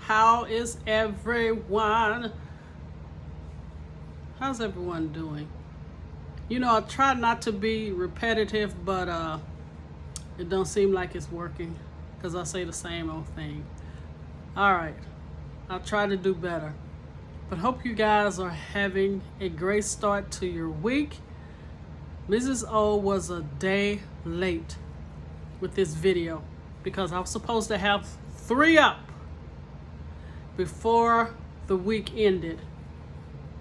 How is everyone? How's everyone doing? You know, I try not to be repetitive, but it don't seem like it's working because I say the same old thing. All right, I'll try to do better. But hope you guys are having a great start to your week. Mrs. O was a day late with this video because I was supposed to have 3 up before the week ended,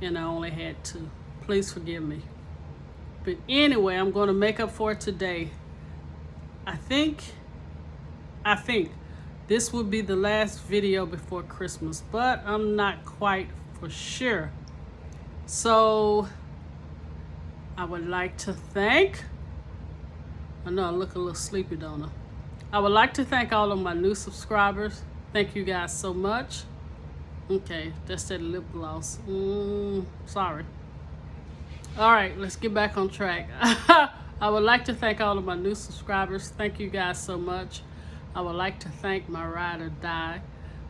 and I only had 2. Please forgive me. But anyway, I'm going to make up for it today. I think this will be the last video before Christmas, but I'm not quite for sure. So I would like to thank, I know I look a little sleepy, don't I? I would like to thank all of my new subscribers. Thank you guys so much. Okay, that's that lip gloss. Sorry. All right, let's get back on track. I would like to thank all of my new subscribers. Thank you guys so much. I would like to thank my ride or die.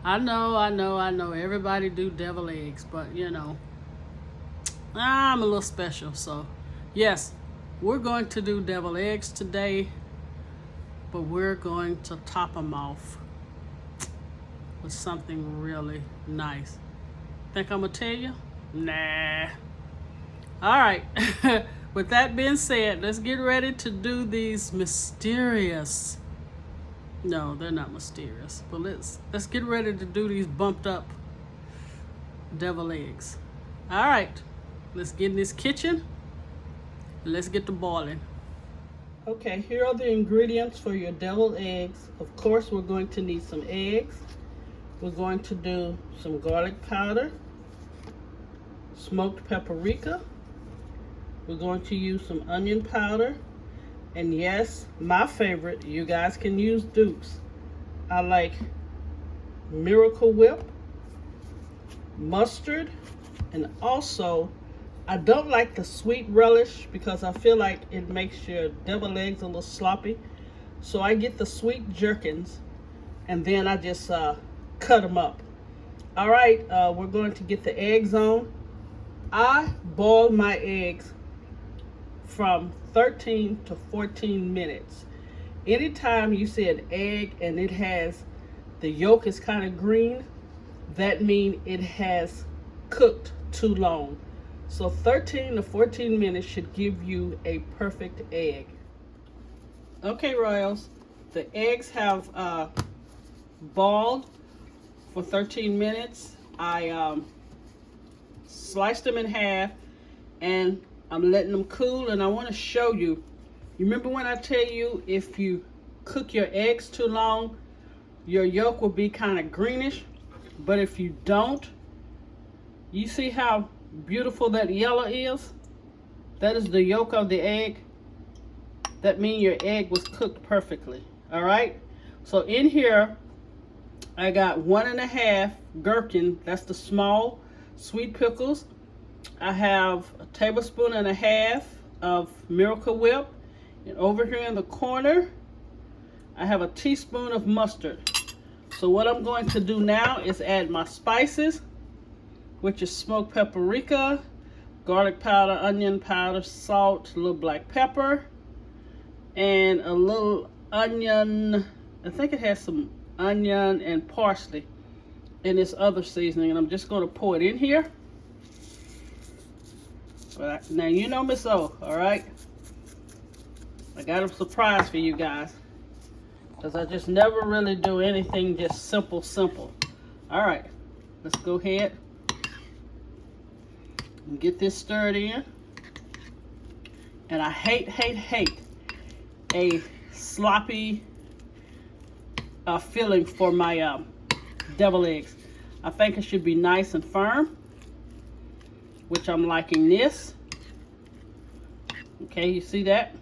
I know, everybody do devil eggs, but you know, I'm a little special. So yes, we're going to do devil eggs today, but we're going to top them off with something really nice. Think I'm gonna tell you? Nah. All right. With that being said, let's get ready to do these mysterious. No, they're not mysterious. But let's get ready to do these bumped up devil eggs. All right. Let's get in this kitchen. Let's get to boiling. Okay, here are the ingredients for your deviled eggs. Of course, we're going to need some eggs. We're going to do some garlic powder, smoked paprika. We're going to use some onion powder. And yes, my favorite, you guys can use Duke's. I like Miracle Whip, mustard, and also I don't like the sweet relish because I feel like it makes your deviled eggs a little sloppy. So I get the sweet gherkins and then I just cut them up. All right, we're going to get the eggs on. I boil my eggs from 13 to 14 minutes. Anytime you see an egg and it has, the yolk is kind of green, that means it has cooked too long. So 13 to 14 minutes should give you a perfect egg. Okay, Royals, the eggs have boiled for 13 minutes. I sliced them in half and I'm letting them cool, and I want to show you. You remember when I tell you if you cook your eggs too long, your yolk will be kind of greenish, but if you don't, you see how beautiful that yellow is? That is the yolk of the egg. That means your egg was cooked perfectly. All right, so in here I got 1.5 gherkin, that's the small sweet pickles. I have 1.5 tablespoons of Miracle Whip, and over here in the corner I have 1 teaspoon of mustard. So what I'm going to do now is add my spices, which is smoked paprika, garlic powder, onion powder, salt, a little black pepper, and a little onion. I think it has some onion and parsley in this other seasoning, and I'm just going to pour it in here. But now you know Miss O, all right? I got a surprise for you guys, because I just never really do anything just simple. All right, let's go ahead and get this stirred in. And I hate a sloppy filling for my deviled eggs. I think it should be nice and firm, which I'm liking this. Okay, you see that?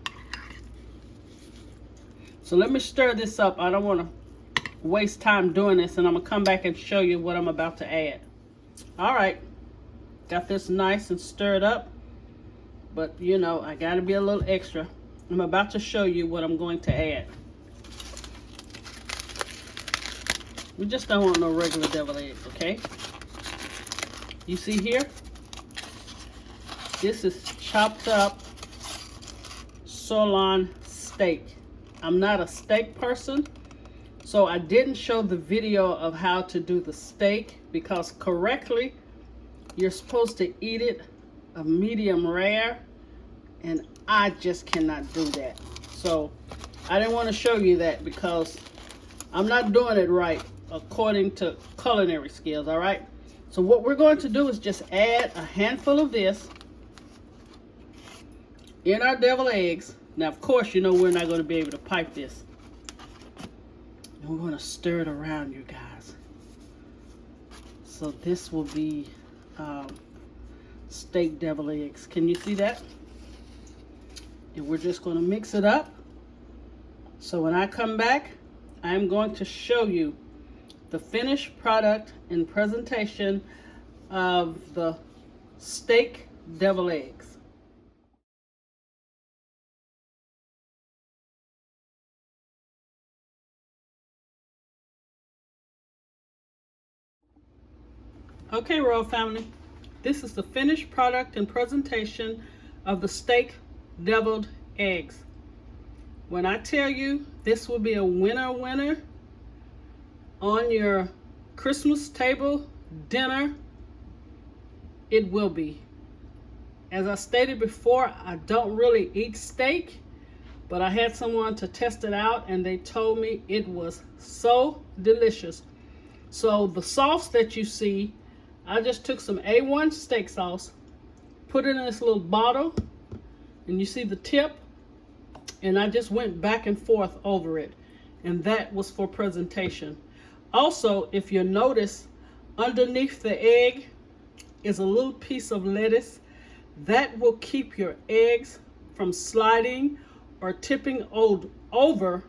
So let me stir this up. I don't want to waste time doing this, and I'm gonna come back and show you what I'm about to add. All right, got this nice and stirred up, but you know, I gotta be a little extra. I'm about to show you what I'm going to add. We just don't want no regular deviled eggs, okay? You see here? This is chopped up sirloin steak. I'm not a steak person, so I didn't show the video of how to do the steak, because correctly, you're supposed to eat it a medium rare, and I just cannot do that. So I didn't want to show you that because I'm not doing it right according to culinary skills, all right? So what we're going to do is just add a handful of this in our deviled eggs. Now, of course, you know we're not going to be able to pipe this. And we're going to stir it around, you guys. So this will be steak deviled eggs. Can you see that? And we're just going to mix it up. So when I come back, I'm going to show you the finished product and presentation of the steak deviled eggs. Okay, Royal Family, this is the finished product and presentation of the steak deviled eggs. When I tell you this will be a winner on your Christmas table dinner, it will be. As I stated before, I don't really eat steak, but I had someone to test it out and they told me it was so delicious. So the sauce that you see, I just took some A1 steak sauce, put it in this little bottle, and you see the tip, and I just went back and forth over it, and that was for presentation. Also, if you notice, underneath the egg is a little piece of lettuce. That will keep your eggs from sliding or tipping over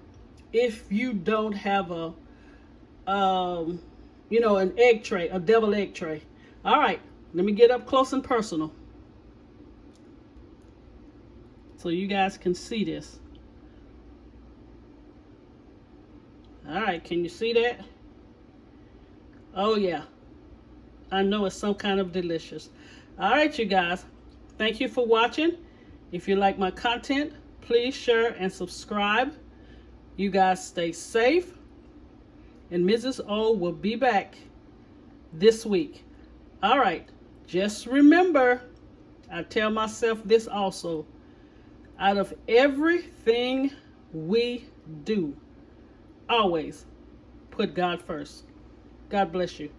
if you don't have a an egg tray, a deviled egg tray. All right, let me get up close and personal so you guys can see this. All right, can you see that? Oh yeah, I know it's some kind of delicious. All right, you guys, thank you for watching. If you like my content, please share and subscribe. You guys stay safe, and Mrs. O will be back this week. All right, just remember, I tell myself this also, out of everything we do, always put God first. God bless you.